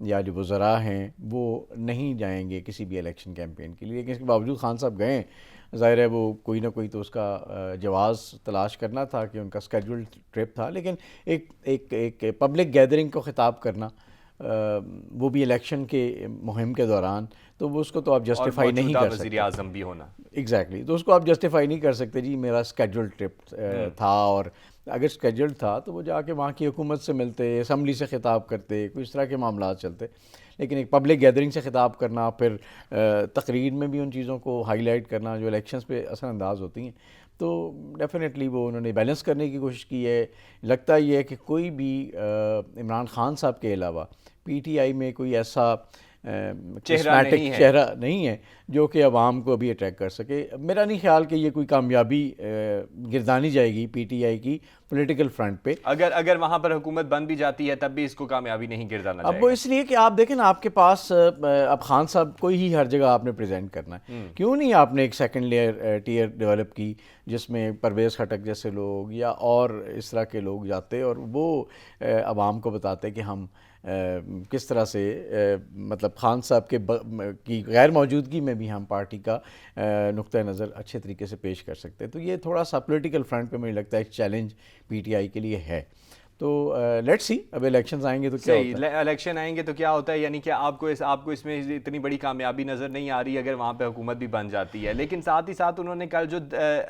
یا جو وزراء ہیں وہ نہیں جائیں گے کسی بھی الیکشن کیمپین کے لیے، لیکن اس کے باوجود خان صاحب گئے. ظاہر ہے وہ کوئی نہ کوئی تو اس کا جواز تلاش کرنا تھا کہ ان کا اسکیجول ٹرپ تھا، لیکن ایک پبلک گیدرنگ کو خطاب کرنا وہ بھی الیکشن کے مہم کے دوران، تو وہ اس کو تو آپ جسٹیفائی نہیں کر سکتے. وزیر اعظم بھی ہونا ایگزیکٹلی، تو اس کو آپ جسٹیفائی نہیں کر سکتے جی میرا اسکیجول ٹرپ تھا، اور اگر اسکیجول تھا تو وہ جا کے وہاں کی حکومت سے ملتے، اسمبلی سے خطاب کرتے، کوئی اس طرح کے معاملات چلتے. لیکن ایک پبلک گیدرنگ سے خطاب کرنا، پھر تقریر میں بھی ان چیزوں کو ہائی لائٹ کرنا جو الیکشنز پہ اثر انداز ہوتی ہیں، تو ڈیفینیٹلی وہ انہوں نے بیلنس کرنے کی کوشش کی ہے. لگتا یہ ہے کہ کوئی بھی عمران خان صاحب کے علاوہ پی ٹی آئی میں کوئی ایسا چہرہ نہیں ہے جو کہ عوام کو ابھی اٹریکٹ کر سکے. میرا نہیں خیال کہ یہ کوئی کامیابی گردانی جائے گی پی ٹی آئی کی پولیٹیکل فرنٹ پہ. اگر وہاں پر حکومت بن بھی جاتی ہے تب بھی اس کو کامیابی نہیں گردانا جائے گا. اب وہ اس لیے کہ آپ دیکھیں نا، آپ کے پاس اب خان صاحب کو ہی ہر جگہ آپ نے پریزنٹ کرنا ہے، کیوں نہیں آپ نے ایک سیکنڈ ٹیئر ڈیولپ کی جس میں پرویز خٹک جیسے لوگ یا اور اس طرح کے لوگ جاتے اور وہ عوام کو بتاتے کہ ہم کس طرح سے مطلب خان صاحب کی غیر موجودگی میں بھی ہم پارٹی کا نقطہ نظر اچھے طریقے سے پیش کر سکتے ہیں. تو یہ تھوڑا سا پولیٹیکل فرنٹ پہ مجھے لگتا ہے ایک چیلنج پی ٹی آئی کے لیے ہے. تو لیٹس سی اب الیکشنز آئیں گے تو کیا ہوتا ہے. الیکشن آئیں گے تو کیا ہوتا ہے، یعنی کہ آپ کو اس میں اتنی بڑی کامیابی نظر نہیں آ رہی اگر وہاں پہ حکومت بھی بن جاتی ہے. لیکن ساتھ ہی ساتھ انہوں نے کل جو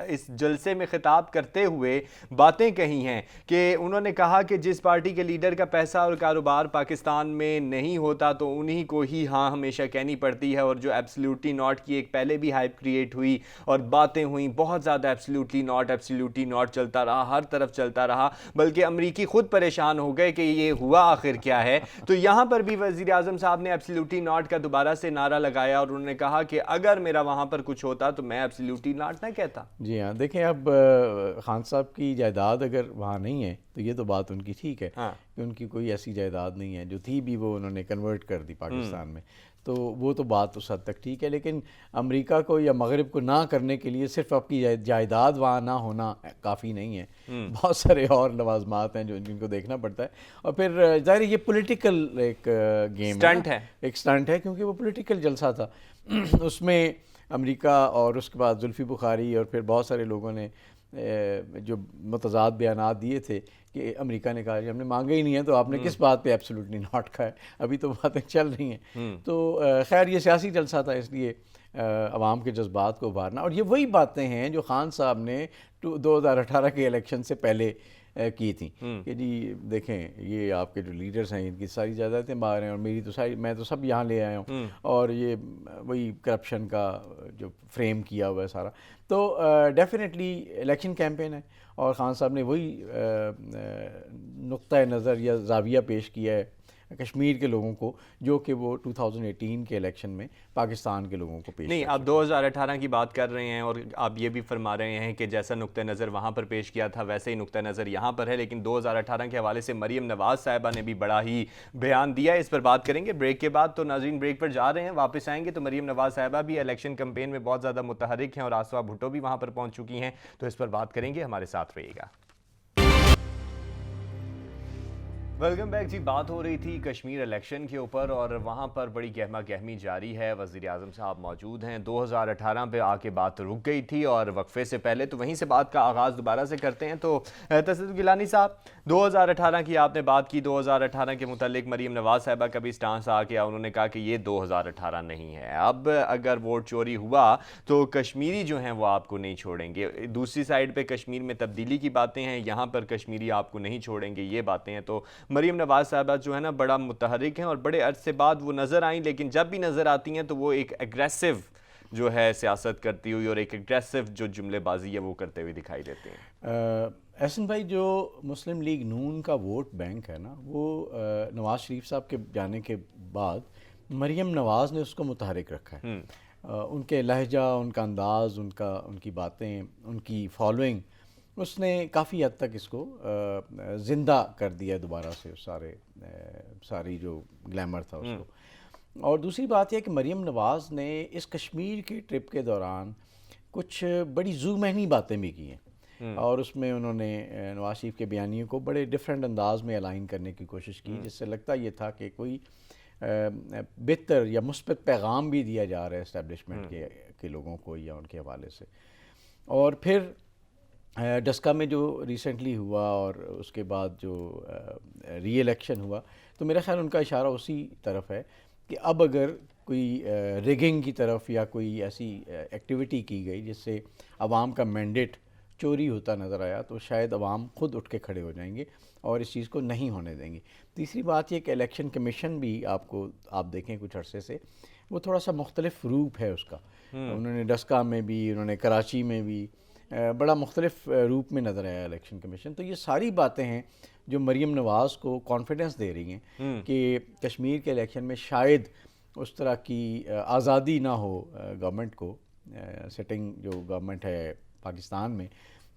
اس جلسے میں خطاب کرتے ہوئے باتیں کہی ہیں کہ انہوں نے کہا کہ جس پارٹی کے لیڈر کا پیسہ اور کاروبار پاکستان میں نہیں ہوتا تو انہی کو ہی ہاں ہمیشہ کہنی پڑتی ہے. اور جو ایبسلیوٹلی ناٹ کی ایک پہلے بھی ہائپ کریٹ ہوئی اور باتیں ہوئیں بہت زیادہ ایبسلیوٹلی ناٹ چلتا رہا، ہر طرف چلتا رہا، بلکہ امریکی خود پریشان ہو گئے کہ یہ ہوا آخر کیا ہے. تو یہاں پر بھی وزیر اعظم صاحب نے ایبسلیوٹلی ناٹ کا دوبارہ سے نعرہ لگایا اور انہوں نے کہا کہ اگر میرا وہاں پر کچھ ہوتا تو میں ایبسلیوٹلی ناٹ نہ کہتا. جی ہاں، دیکھیں اب خان صاحب کی جائیداد اگر وہاں نہیں ہے تو یہ تو بات ان کی ٹھیک ہے کہ ان کی کوئی ایسی جائیداد نہیں ہے، جو تھی بھی وہ انہوں نے کنورٹ کر دی پاکستان میں، تو وہ تو بات اس حد تک ٹھیک ہے. لیکن امریکہ کو یا مغرب کو نہ کرنے کے لیے صرف آپ کی جائیداد وہاں نہ ہونا کافی نہیں ہے، بہت سارے اور لوازمات ہیں جو جن کو دیکھنا پڑتا ہے. اور پھر ظاہر یہ پولیٹیکل ایک گیم ہے، ایک سٹنٹ ہے، کیونکہ وہ پولیٹیکل جلسہ تھا. اس میں امریکہ اور اس کے بعد زلفی بخاری اور پھر بہت سارے لوگوں نے جو متضاد بیانات دیے تھے کہ امریکہ نے کہا کہ ہم نے مانگا ہی نہیں ہے تو آپ نے کس بات پہ ایبسلیوٹلی ناٹ کہا ہے. ابھی تو باتیں چل رہی ہیں. تو خیر یہ سیاسی جلسہ تھا، اس لیے عوام کے جذبات کو ابھارنا، اور یہ وہی باتیں ہیں جو خان صاحب نے 2018 کے الیکشن سے پہلے کی تھیں کہ جی دیکھیں یہ آپ کے جو لیڈرز ہیں ان کی ساری جائیدادیں باہر ہیں اور میری تو ساری، میں تو سب یہاں لے آیا ہوں، اور یہ وہی کرپشن کا جو فریم کیا ہوا ہے سارا. تو ڈیفینیٹلی الیکشن کیمپین ہے اور خان صاحب نے وہی نقطہ نظر یا زاویہ پیش کیا ہے کشمیر کے لوگوں کو جو کہ وہ 2018 کے الیکشن میں پاکستان کے لوگوں کو پیش نہیں. آپ 2018 کی بات کر رہے ہیں اور آپ یہ بھی فرما رہے ہیں کہ جیسا نقطہ نظر وہاں پر پیش کیا تھا ویسے ہی نقطہ نظر یہاں پر ہے. لیکن 2018 کے حوالے سے مریم نواز صاحبہ نے بھی بڑا ہی بیان دیا ہے، اس پر بات کریں گے بریک کے بعد. تو ناظرین بریک پر جا رہے ہیں، واپس آئیں گے تو مریم نواز صاحبہ بھی الیکشن کمپین میں بہت زیادہ متحرک ہیں اور آسوا بھٹو بھی وہاں پر پہنچ چکی ہیں، تو اس پر بات کریں گے. ہمارے ساتھ رہیے گا. ویلکم بیک جی. بات ہو رہی تھی کشمیر الیکشن کے اوپر اور وہاں پر بڑی گہما گہمی جاری ہے. وزیر اعظم صاحب موجود ہیں. 2018 پہ آ کے بات رک گئی تھی اور وقفے سے پہلے تو وہیں سے بات کا آغاز دوبارہ سے کرتے ہیں. تو تصدیق گیلانی صاحب 2018 کی آپ نے بات کی، 2018 کے متعلق مریم نواز صاحبہ کا بھی سٹانس آ گیا، انہوں نے کہا کہ یہ 2018 نہیں ہے. اب اگر ووٹ چوری ہوا تو کشمیری جو ہیں وہ آپ کو نہیں چھوڑیں گے. دوسری سائڈ پہ کشمیر میں تبدیلی کی باتیں ہیں، یہاں پر کشمیری آپ کو نہیں چھوڑیں گے، یہ باتیں ہیں. تو مریم نواز صاحبہ جو ہے نا بڑا متحرک ہیں اور بڑے عرصے بعد وہ نظر آئیں، لیکن جب بھی نظر آتی ہیں تو وہ ایک اگریسو جو ہے سیاست کرتی ہوئی اور ایک اگریسو جو جملے بازی ہے وہ کرتے ہوئے دکھائی دیتے ہیں. احسن بھائی، جو مسلم لیگ نون کا ووٹ بینک ہے نا، وہ نواز شریف صاحب کے جانے کے بعد مریم نواز نے اس کو متحرک رکھا ہے. ان کے لہجہ، ان کا انداز، ان کی باتیں، ان کی فالوئنگ، اس نے کافی حد تک اس کو زندہ کر دیا دوبارہ سے، ساری جو گلیمر تھا اس کو. اور دوسری بات یہ کہ مریم نواز نے اس کشمیر کی ٹرپ کے دوران کچھ بڑی ذومعنی باتیں بھی کی ہیں اور اس میں انہوں نے نواز شریف کے بیانیوں کو بڑے ڈیفرنٹ انداز میں الائن کرنے کی کوشش کی، جس سے لگتا یہ تھا کہ کوئی بہتر یا مثبت پیغام بھی دیا جا رہا ہے اسٹیبلشمنٹ کے لوگوں کو یا ان کے حوالے سے. اور پھر ڈسکا میں جو ریسنٹلی ہوا اور اس کے بعد جو ری الیکشن ہوا, تو میرا خیال ان کا اشارہ اسی طرف ہے کہ اب اگر کوئی ریگنگ کی طرف یا کوئی ایسی ایکٹیویٹی کی گئی جس سے عوام کا مینڈیٹ چوری ہوتا نظر آیا, تو شاید عوام خود اٹھ کے کھڑے ہو جائیں گے اور اس چیز کو نہیں ہونے دیں گے. تیسری بات یہ کہ الیکشن کمیشن بھی آپ دیکھیں کچھ عرصے سے وہ تھوڑا سا مختلف روپ ہے اس کا. انہوں نے ڈسکا میں بھی, انہوں نے کراچی میں بھی بڑا مختلف روپ میں نظر آیا الیکشن کمیشن. تو یہ ساری باتیں ہیں جو مریم نواز کو کانفیڈنس دے رہی ہیں کہ کشمیر کے الیکشن میں شاید اس طرح کی آزادی نہ ہو گورنمنٹ کو, سٹنگ جو گورنمنٹ ہے پاکستان میں,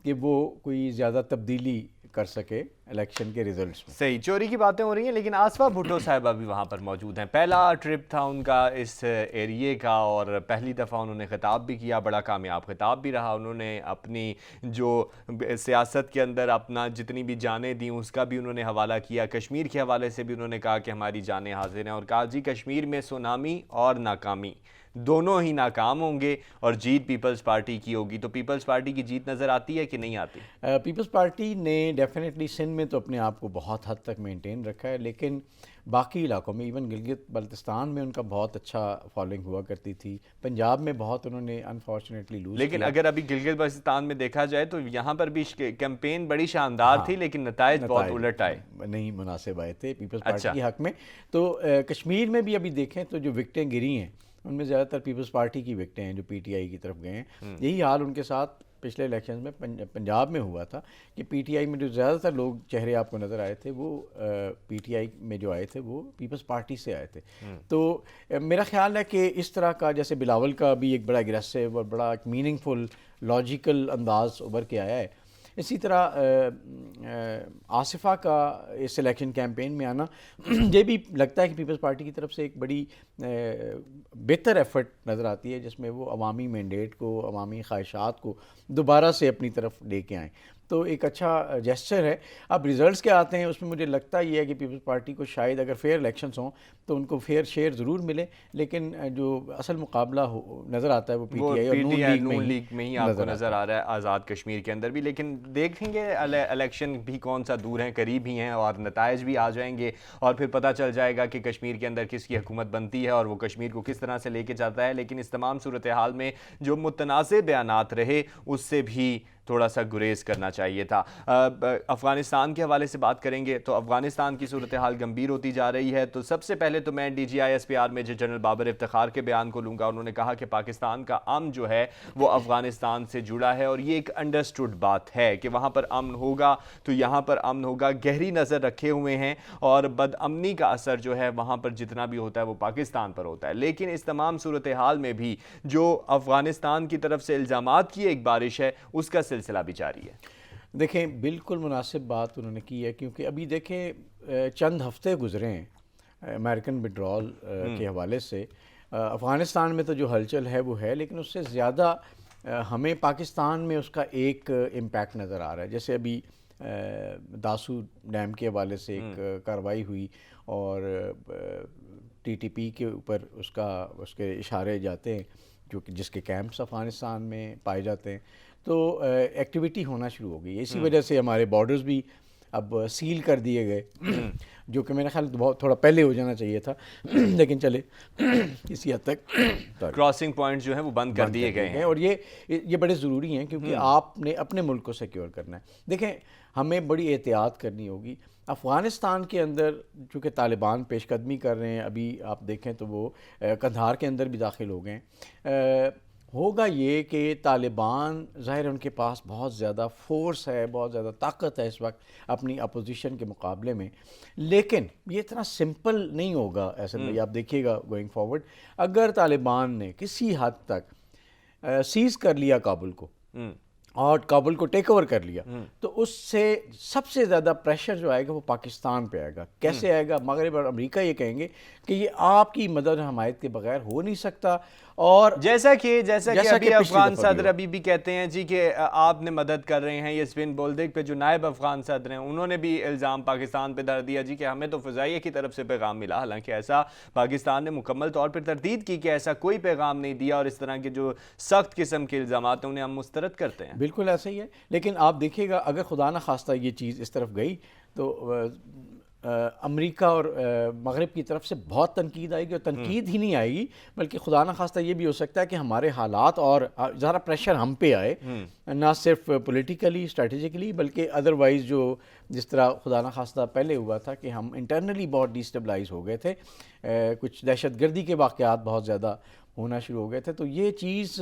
کہ وہ کوئی زیادہ تبدیلی کر سکے الیکشن کے ریزلٹس میں. صحیح, چوری کی باتیں ہو رہی ہیں, لیکن آصفہ بھٹو صاحبہ بھی وہاں پر موجود ہیں. پہلا ٹرپ تھا ان کا اس ایریے کا اور پہلی دفعہ انہوں نے خطاب بھی کیا, بڑا کامیاب خطاب بھی رہا. انہوں نے اپنی جو سیاست کے اندر اپنا جتنی بھی جانیں دیں اس کا بھی انہوں نے حوالہ کیا. کشمیر کے حوالے سے بھی انہوں نے کہا کہ ہماری جانیں حاضر ہیں, اور کہا جی کشمیر میں سونامی اور ناکامی دونوں ہی ناکام ہوں گے اور جیت پیپلز پارٹی کی ہوگی. تو پیپلز پارٹی کی جیت نظر آتی ہے کہ نہیں آتی؟ پیپلز پارٹی نے ڈیفینیٹلی سندھ میں تو اپنے آپ کو بہت حد تک مینٹین رکھا ہے, لیکن باقی علاقوں میں ایون گلگت بلتستان میں ان کا بہت اچھا فالوئنگ ہوا کرتی تھی. پنجاب میں بہت انہوں نے انفارچونیٹلی لوز لیکن اگر ابھی گلگت بلتستان میں دیکھا جائے تو یہاں پر بھی کیمپین بڑی شاندار تھی, لیکن نتائج بہت الٹ آئے, نہیں مناسب آئے تھے پیپلز پارٹی کے حق میں. تو کشمیر میں بھی ابھی دیکھیں تو جو وکٹیں گری ہیں ان میں زیادہ تر پیپلز پارٹی کی وکٹیں ہیں جو پی ٹی آئی کی طرف گئے ہیں. یہی حال ان کے ساتھ پچھلے الیکشنز میں پنجاب میں ہوا تھا کہ پی ٹی آئی میں جو زیادہ تر لوگ چہرے آپ کو نظر آئے تھے وہ پی ٹی آئی میں جو آئے تھے وہ پیپلز پارٹی سے آئے تھے. تو میرا خیال ہے کہ اس طرح کا, جیسے بلاول کا بھی ایک بڑا اگریسو اور بڑا ایک میننگ فل لاجیکل انداز ابھر کے آیا ہے, اسی طرح آصفہ کا اس الیکشن کیمپین میں آنا یہ بھی لگتا ہے کہ پیپلز پارٹی کی طرف سے ایک بڑی بہتر ایفرٹ نظر آتی ہے جس میں وہ عوامی مینڈیٹ کو, عوامی خواہشات کو دوبارہ سے اپنی طرف لے کے آئیں. تو ایک اچھا جیسچر ہے. اب ریزلٹس کیا آتے ہیں اس میں مجھے لگتا یہ ہے کہ پیپلز پارٹی کو شاید اگر فیئر الیکشنز ہوں تو ان کو فیئر شیئر ضرور ملے, لیکن جو اصل مقابلہ نظر آتا ہے وہ پی ٹی آئی اور نون لیگ میں ہی آپ کو نظر آ رہا ہے, آزاد کشمیر کے اندر بھی. لیکن دیکھیں گے الیکشن بھی کون سا دور ہیں, قریب ہی ہیں, اور نتائج بھی آ جائیں گے اور پھر پتہ چل جائے گا کہ کشمیر کے اندر کس کی حکومت بنتی ہے اور وہ کشمیر کو کس طرح سے لے کے جاتا ہے. لیکن اس تمام صورتحال میں جو متنازع بیانات رہے اس سے بھی تھوڑا سا گریز کرنا چاہیے تھا. افغانستان کے حوالے سے بات کریں گے تو افغانستان کی صورتحال گمبھیر ہوتی جا رہی ہے. تو سب سے پہلے تو میں D G I S P R major general Babar Iftikhar کے بیان کو لوں گا. انہوں نے کہا کہ پاکستان کا امن جو ہے وہ افغانستان سے جڑا ہے, اور یہ ایک انڈرسٹوڈ بات ہے کہ وہاں پر امن ہوگا تو یہاں پر امن ہوگا. گہری نظر رکھے ہوئے ہیں, اور بد امنی کا اثر جو ہے وہاں پر جتنا بھی ہوتا ہے وہ پاکستان پر ہوتا ہے. لیکن اس تمام صورتحال میں بھی جو افغانستان کی طرف سے الزامات کی ایک بارش ہے اس کا سلسلہ بھی جاری ہے. دیکھیں بالکل مناسب بات انہوں نے کی ہے, کیونکہ ابھی دیکھیں چند ہفتے گزرے ہیں امریکن وڈرال کے حوالے سے. افغانستان میں تو جو ہلچل ہے وہ ہے, لیکن اس سے زیادہ ہمیں پاکستان میں اس کا ایک امپیکٹ نظر آ رہا ہے. جیسے ابھی داسو ڈیم کے حوالے سے ایک کارروائی ہوئی اور ٹی ٹی پی کے اوپر اس کے اشارے جاتے ہیں جو کہ جس کے کیمپس افغانستان میں پائے جاتے ہیں. تو ایکٹیویٹی ہونا شروع ہو گئی. اسی وجہ سے ہمارے بارڈرز بھی اب سیل کر دیے گئے, جو کہ میرا خیال بہت تھوڑا پہلے ہو جانا چاہیے تھا, لیکن چلے کسی حد تک کراسنگ پوائنٹس جو ہیں وہ بند کر دیے گئے ہیں, اور یہ بڑے ضروری ہیں کیونکہ آپ نے اپنے ملک کو سیکیور کرنا ہے. دیکھیں ہمیں بڑی احتیاط کرنی ہوگی. افغانستان کے اندر چونکہ طالبان پیش قدمی کر رہے ہیں, ابھی آپ دیکھیں تو وہ قندھار کے اندر بھی داخل ہو گئے ہیں. ہوگا یہ کہ طالبان ظاہر ان کے پاس بہت زیادہ فورس ہے, بہت زیادہ طاقت ہے اس وقت اپنی اپوزیشن کے مقابلے میں, لیکن یہ اتنا سمپل نہیں ہوگا. ایسا نہیں, آپ دیکھیے گا گوئنگ فارورڈ اگر طالبان نے کسی حد تک سیز کر لیا کابل کو اور کابل کو ٹیک اوور کر لیا، تو اس سے سب سے زیادہ پریشر جو آئے گا وہ پاکستان پہ آئے گا. کیسے آئے گا؟ مغرب اور امریکہ یہ کہیں گے کہ یہ آپ کی مدد و حمایت کے بغیر ہو نہیں سکتا. اور جیسا کہ ابھی افغان صدر ہوا. ابھی بھی کہتے ہیں جی کہ آپ نے مدد کر رہے ہیں. یاسمین بولدیگ پہ جو نائب افغان صدر ہیں انہوں نے بھی الزام پاکستان پہ دھر دیا جی کہ ہمیں تو فضائیہ کی طرف سے پیغام ملا، حالانکہ ایسا پاکستان نے مکمل طور پر تردید کی کہ ایسا کوئی پیغام نہیں دیا، اور اس طرح کے جو سخت قسم کے الزامات ہیں انہیں ہم مسترد کرتے ہیں. بالکل ایسا ہی ہے. لیکن آپ دیکھیے گا اگر خدا نہ خواستہ یہ چیز اس طرف گئی تو امریکہ اور مغرب کی طرف سے بہت تنقید آئے گی، اور تنقید ہی نہیں آئے گی بلکہ خدا نہ خواستہ یہ بھی ہو سکتا ہے کہ ہمارے حالات اور ذرا پریشر ہم پہ آئے، نہ صرف پولیٹیکلی اسٹریٹجیکلی بلکہ ادروائز جو جس طرح خدا نہ خواستہ پہلے ہوا تھا کہ ہم انٹرنلی بہت ڈیسٹیبلائز ہو گئے تھے، کچھ دہشت گردی کے واقعات بہت زیادہ ہونا شروع ہو گئے تھے. تو یہ چیز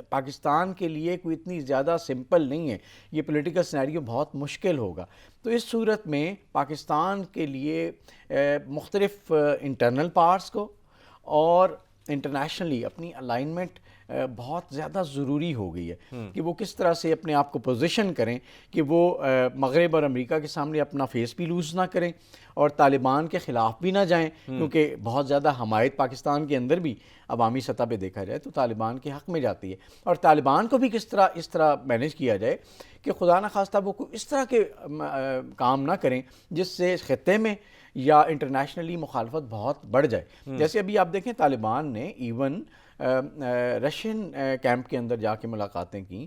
پاکستان کے لیے کوئی اتنی زیادہ سمپل نہیں ہے، یہ پولیٹیکل سینیریو بہت مشکل ہوگا. تو اس صورت میں پاکستان کے لیے مختلف انٹرنل پارٹس کو اور انٹرنیشنلی اپنی الائنمنٹ بہت زیادہ ضروری ہو گئی ہے کہ وہ کس طرح سے اپنے آپ کو پوزیشن کریں کہ وہ مغرب اور امریکہ کے سامنے اپنا فیس بھی لوز نہ کریں اور طالبان کے خلاف بھی نہ جائیں، کیونکہ بہت زیادہ حمایت پاکستان کے اندر بھی عوامی سطح پہ دیکھا جائے تو طالبان کے حق میں جاتی ہے. اور طالبان کو بھی اس طرح مینیج کیا جائے کہ خدا نہ خواستہ وہ کوئی اس طرح کے کام نہ کریں جس سے خطے میں یا انٹرنیشنلی مخالفت بہت بڑھ جائے. جیسے ابھی آپ دیکھیں طالبان نے ایون رشین کیمپ کے اندر جا کے ملاقاتیں کی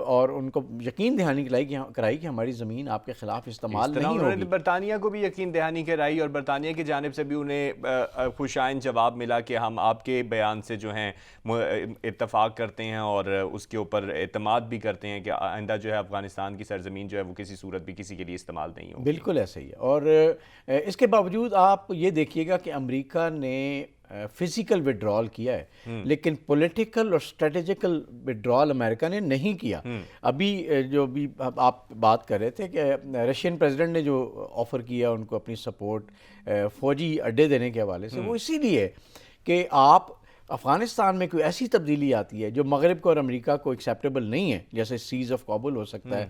اور ان کو یقین دہانی کرائی کہ ہماری زمین آپ کے خلاف استعمال نہیں ہوگی. برطانیہ کو بھی یقین دہانی کرائی اور برطانیہ کی جانب سے بھی انہیں خوشائن جواب ملا کہ ہم آپ کے بیان سے جو ہیں اتفاق کرتے ہیں اور اس کے اوپر اعتماد بھی کرتے ہیں کہ آئندہ جو ہے افغانستان کی سرزمین جو ہے وہ کسی صورت بھی کسی کے لیے استعمال نہیں ہوگی. بالکل ایسا ہی ہے. اور اس کے باوجود آپ یہ دیکھیے گا کہ امریکہ نے فزیکل وڈرال کیا ہے لیکن پولیٹیکل اور اسٹریٹجیکل وڈرال امریکہ نے نہیں کیا. ابھی جو بھی آپ بات کر رہے تھے کہ رشین پریزیڈنٹ نے جو آفر کیا ان کو اپنی سپورٹ فوجی اڈے دینے کے حوالے سے، وہ اسی لیے کہ آپ افغانستان میں کوئی ایسی تبدیلی آتی ہے جو مغرب کو اور امریکہ کو ایکسیپٹیبل نہیں ہے، جیسے سیز آف کابل ہو سکتا ہے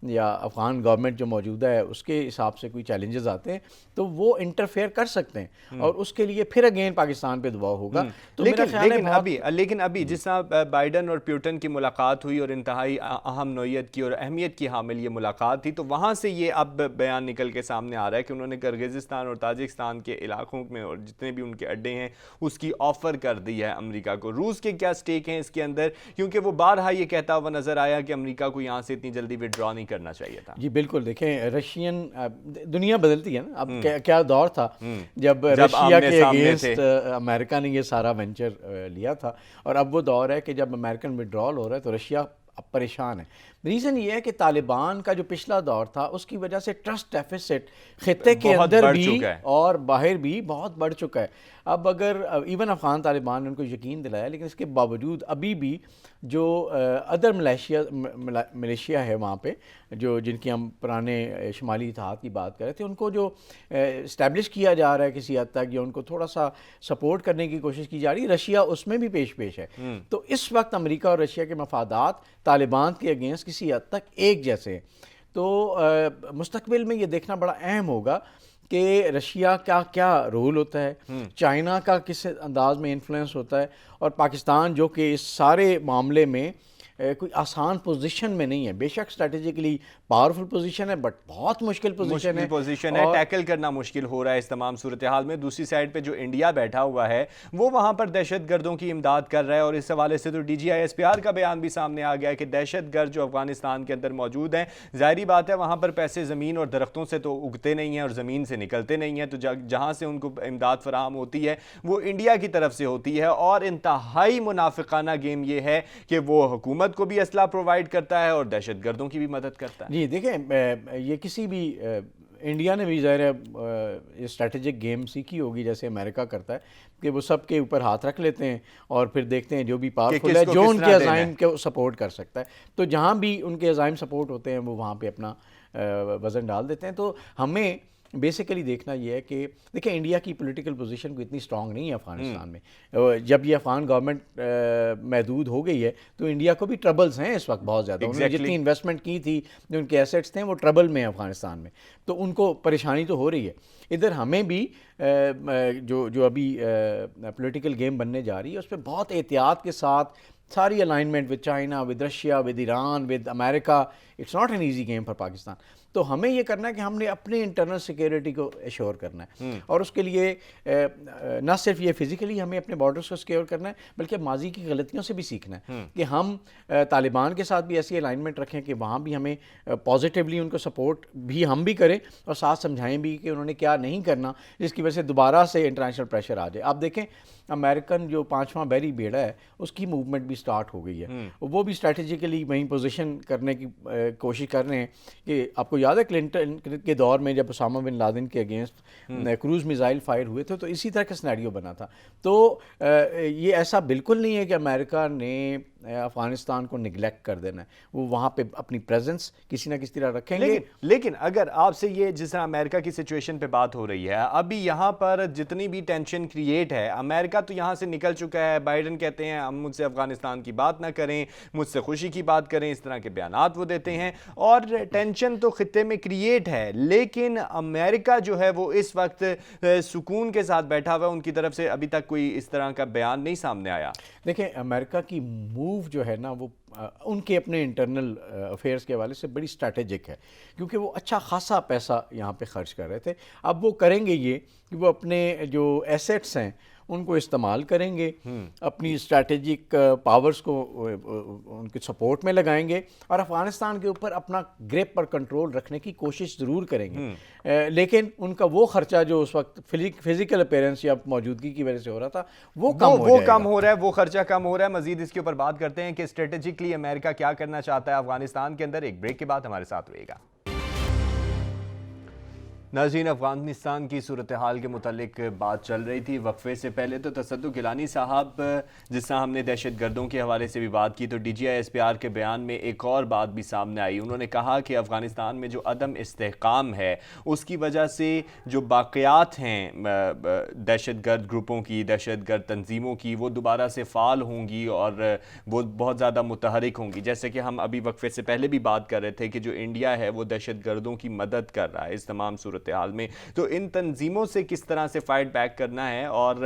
یا افغان گورنمنٹ جو موجودہ ہے اس کے حساب سے کوئی چیلنجز آتے ہیں تو وہ انٹرفیئر کر سکتے ہیں اور اس کے لیے پھر اگین پاکستان پہ دباؤ ہوگا. تو لیکن ابھی جس طرح بائیڈن اور پیوٹن کی ملاقات ہوئی اور انتہائی اہم نوعیت کی اور اہمیت کی حامل یہ ملاقات تھی، تو وہاں سے یہ اب بیان نکل کے سامنے آ رہا ہے کہ انہوں نے کرغزستان اور تاجکستان کے علاقوں میں اور جتنے بھی ان کے اڈے ہیں اس کی آفر کر دی ہے امریکہ کو. روس کے کیا سٹیک ہیں اس کے اندر؟ کیونکہ وہ بارہا یہ کہتا ہوا نظر آیا کہ امریکہ کو یہاں سے اتنی جلدی وڈرا نہیں کرنا چاہیے تھا. جی بالکل. دیکھیں رشین دنیا بدلتی ہے نا. اب کیا دور تھا جب رشیا کے اگینسٹ امریکہ نے یہ سارا وینچر لیا تھا، اور اب وہ دور ہے کہ جب امریکن وڈرال ہو رہا ہے تو رشیا اب پریشان ہے. ریزن یہ ہے کہ طالبان کا جو پچھلا دور تھا اس کی وجہ سے ٹرسٹ ڈیفیسٹ خطے کے اندر بھی اور باہر بھی بہت بڑھ چکا ہے. اب اگر ایون افغان طالبان نے ان کو یقین دلایا، لیکن اس کے باوجود ابھی بھی جو ادر ملیشیا ہے وہاں پہ جو جن کی ہم پرانے شمالی اتحاد کی بات کر رہے تھے، ان کو جو اسٹیبلش کیا جا رہا ہے کسی حد تک یا ان کو تھوڑا سا سپورٹ کرنے کی کوشش کی جا رہی ہے، رشیا اس میں بھی پیش ہے. تو اس وقت امریکہ اور رشیا کے مفادات طالبان کے اگینسٹ کسی حد تک ایک جیسے. تو مستقبل میں یہ دیکھنا بڑا اہم ہوگا کہ رشیا کا کیا رول ہوتا ہے، چائنا کا کس انداز میں انفلوئنس ہوتا ہے، اور پاکستان جو کہ اس سارے معاملے میں کوئی آسان پوزیشن میں نہیں ہے. بے شک اسٹریٹجیکلی پاورفل پوزیشن ہے بٹ بہت مشکل پوزیشن ہے. ٹیکل کرنا مشکل ہو رہا ہے اس تمام صورتحال میں. دوسری سائڈ پہ جو انڈیا بیٹھا ہوا ہے وہ وہاں پر دہشت گردوں کی امداد کر رہا ہے، اور اس حوالے سے تو D G I S P R کا بیان بھی سامنے آ گیا ہے کہ دہشت گرد جو افغانستان کے اندر موجود ہیں، ظاہری بات ہے وہاں پر پیسے زمین اور درختوں سے تو اگتے نہیں ہیں اور زمین سے نکلتے نہیں ہیں، تو جہاں سے ان کو امداد فراہم ہوتی ہے وہ انڈیا کی طرف سے ہوتی ہے. اور انتہائی منافقانہ گیم یہ ہے کہ وہ حکومت کو بھی اسلحہ پرووائڈ کرتا ہے اور دہشت گردوں کی بھی مدد کرتا ہے. جی دیکھیں یہ کسی بھی انڈیا نے بھی ظاہر ہے اسٹریٹجک گیم سیکھی ہوگی جیسے امریکہ کرتا ہے کہ وہ سب کے اوپر ہاتھ رکھ لیتے ہیں اور پھر دیکھتے ہیں جو بھی پاورفل ہے جو ان کے عزائم کو سپورٹ کر سکتا ہے، تو جہاں بھی ان کے عزائم سپورٹ ہوتے ہیں وہ وہاں پہ اپنا وزن ڈال دیتے ہیں. تو ہمیں بیسیکلی دیکھنا یہ ہے کہ دیکھیں انڈیا کی پولیٹیکل پوزیشن کو اتنی اسٹرانگ نہیں ہے افغانستان میں. جب یہ افغان گورنمنٹ محدود ہو گئی ہے تو انڈیا کو بھی ٹربلز ہیں اس وقت بہت زیادہ. انہوں نے جتنی انویسٹمنٹ کی تھی, جو ان کے ایسیٹس تھے, وہ ٹربل میں ہیں افغانستان میں, تو ان کو پریشانی تو ہو رہی ہے. ادھر ہمیں بھی جو ابھی پولیٹیکل گیم بننے جا رہی ہے اس پہ بہت احتیاط کے ساتھ ساری alignment with China, with Russia, with Iran, with America. It's not an easy game for Pakistan. تو ہمیں یہ کرنا ہے کہ ہم نے اپنے انٹرنل سیکیورٹی کو ایشور کرنا ہے, اور اس کے لیے نہ صرف یہ فزیکلی ہمیں اپنے بارڈرز کو سیکیور کرنا ہے, بلکہ ماضی کی غلطیوں سے بھی سیکھنا ہے کہ ہم طالبان کے ساتھ بھی ایسی الائنمنٹ رکھیں کہ وہاں بھی ہمیں پازیٹیولی ان کو سپورٹ بھی ہم بھی کریں, اور ساتھ سمجھائیں بھی کہ انہوں نے کیا نہیں کرنا جس کی وجہ سے دوبارہ سے انٹرنیشنل پریشر آ جائے. آپ دیکھیں امریکن جو 5واں بحری بیڑا ہے اس کی موومنٹ بھی سٹارٹ ہو گئی ہے, وہ بھی اسٹریٹجیکلی وہیں پوزیشن کرنے کی کوشش کر رہے ہیں. کہ آپ کو یاد ہے کلنٹن کے دور میں جب اسامہ بن لادن کے اگینسٹ کروز میزائل فائر ہوئے تھے تو اسی طرح کا سینیریو بنا تھا. تو یہ ایسا بالکل نہیں ہے کہ امریکہ نے افغانستان کو نگلیکٹ کر دینا ہے, وہ وہاں پہ اپنی پریزنس کسی نہ کسی طرح رکھیں گے. لیکن اگر آپ سے یہ جس طرح امریکہ کی سچویشن پہ بات ہو رہی ہے, ابھی یہاں پر جتنی بھی ٹینشن کریٹ ہے, امریکہ تو یہاں سے نکل چکا ہے. بائیڈن کہتے ہیں ہم مجھ سے افغانستان کی بات نہ کریں, مجھ سے خوشی کی بات کریں, اس طرح کے بیانات وہ دیتے ہیں, اور ٹینشن تو خطے میں کریٹ ہے. لیکن امریکہ جو ہے وہ اس وقت سکون کے ساتھ بیٹھا ہوا ہے, ان کی طرف سے ابھی تک کوئی اس طرح کا بیان نہیں سامنے آیا. دیکھیں امریکہ کی موو جو ہے نا وہ ان کے اپنے انٹرنل افیئرس کے حوالے سے بڑی اسٹریٹجک ہے, کیونکہ وہ اچھا خاصا پیسہ یہاں پہ خرچ کر رہے تھے. اب وہ کریں گے یہ کہ وہ اپنے جو ایسیٹس ہیں ان کو استعمال کریں گے, اپنی اسٹریٹجک پاورز کو ان کے سپورٹ میں لگائیں گے, اور افغانستان کے اوپر اپنا گریپ پر کنٹرول رکھنے کی کوشش ضرور کریں گے. لیکن ان کا وہ خرچہ جو اس وقت فزیکل اپیرنس یا موجودگی کی وجہ سے ہو رہا تھا وہ کم ہو رہا ہے, وہ خرچہ کم ہو رہا ہے. مزید اس کے اوپر بات کرتے ہیں کہ اسٹریٹجکلی امریکہ کیا کرنا چاہتا ہے افغانستان کے اندر. ایک بریک کے بعد ہمارے ساتھ رہے گا. ناظرین, افغانستان کی صورتحال کے متعلق بات چل رہی تھی. وقفے سے پہلے تو تصدق گیلانی صاحب, جس طرح ہم نے دہشت گردوں کے حوالے سے بھی بات کی, تو D G I S P R کے بیان میں ایک اور بات بھی سامنے آئی. انہوں نے کہا کہ افغانستان میں جو عدم استحکام ہے اس کی وجہ سے جو باقیات ہیں دہشت گرد گروپوں کی, دہشت گرد تنظیموں کی, وہ دوبارہ سے فعال ہوں گی اور وہ بہت زیادہ متحرک ہوں گی. جیسے کہ ہم ابھی وقفے سے پہلے بھی بات کر رہے تھے کہ جو انڈیا ہے وہ دہشت گردوں کی مدد کر رہا ہے اس تمام صورتحال میں. تو ان تنظیموں سے کس طرح سے فائٹ بیک کرنا ہے, اور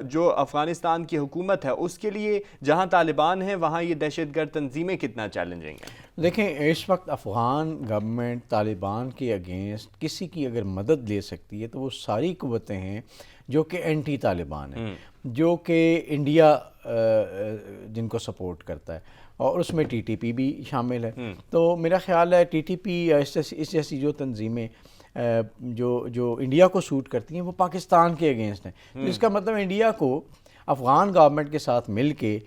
جو افغانستان کی حکومت ہے اس کے لیے جہاں طالبان ہیں وہاں یہ دہشت گرد تنظیمیں کتنا چیلنجنگ ہیں. دیکھیں اس وقت افغان گورنمنٹ طالبان کے اگینسٹ کسی کی اگر مدد لے سکتی ہے تو وہ ساری قوتیں ہیں جو کہ اینٹی طالبان ہیں, جو کہ انڈیا جن کو سپورٹ کرتا ہے, اور اس میں ٹی ٹی پی بھی شامل ہے. تو میرا خیال ہے ٹی ٹی پی یا اس جیسی جو تنظیمیں جو انڈیا کو سوٹ کرتی ہیں وہ پاکستان کے اگینسٹ ہیں. تو اس کا مطلب انڈیا کو افغان گورنمنٹ کے ساتھ مل کے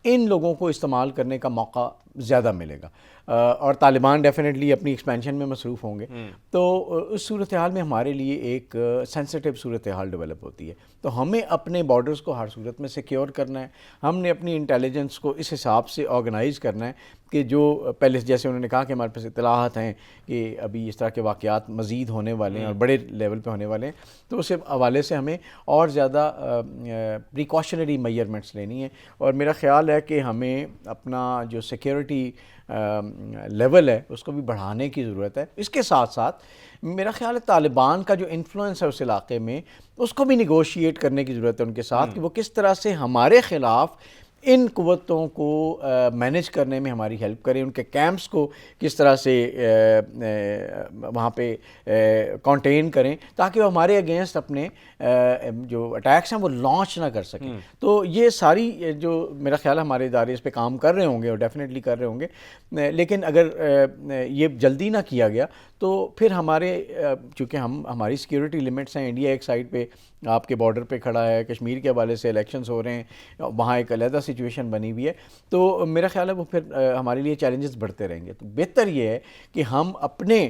ان لوگوں کو استعمال کرنے کا موقع زیادہ ملے گا, اور طالبان ڈیفینیٹلی اپنی ایکسپینشن میں مصروف ہوں گے. تو اس صورتحال میں ہمارے لیے ایک سینسٹیو صورتحال ڈیولپ ہوتی ہے. تو ہمیں اپنے بارڈرز کو ہر صورت میں سیکیور کرنا ہے, ہم نے اپنی انٹیلیجنس کو اس حساب سے آرگنائز کرنا ہے کہ جو پہلے جیسے انہوں نے کہا کہ ہمارے پاس اطلاعات ہیں کہ ابھی اس طرح کے واقعات مزید ہونے والے ہیں اور بڑے لیول پہ ہونے والے ہیں, تو اس حوالے سے ہمیں اور زیادہ پریکاشنری میجرمنٹس لینی ہے. اور میرا خیال ہے کہ ہمیں اپنا جو سیکیورٹی لیول ہے اس کو بھی بڑھانے کی ضرورت ہے. اس کے ساتھ ساتھ میرا خیال ہے طالبان کا جو انفلوئنس ہے اس علاقے میں اس کو بھی نیگوشیٹ کرنے کی ضرورت ہے ان کے ساتھ, کہ وہ کس طرح سے ہمارے خلاف ان قوتوں کو مینیج کرنے میں ہماری ہیلپ کریں, ان کے کیمپس کو کس طرح سے وہاں پہ کانٹین کریں تاکہ وہ ہمارے اگینسٹ اپنے جو اٹیکس ہیں وہ لانچ نہ کر سکیں. تو یہ ساری جو میرا خیال ہے ہمارے ادارے اس پہ کام کر رہے ہوں گے اور ڈیفینیٹلی کر رہے ہوں گے. لیکن اگر یہ جلدی نہ کیا گیا تو پھر چونکہ ہماری سیکیورٹی لمٹس ہیں, انڈیا ایک سائڈ پہ آپ کے بارڈر پہ کھڑا ہے, کشمیر کے حوالے سے الیکشنز ہو رہے ہیں, وہاں ایک علیحدہ سچویشن بنی ہوئی ہے, تو میرا خیال ہے وہ پھر ہمارے لیے چیلنجز بڑھتے رہیں گے. تو بہتر یہ ہے کہ ہم اپنے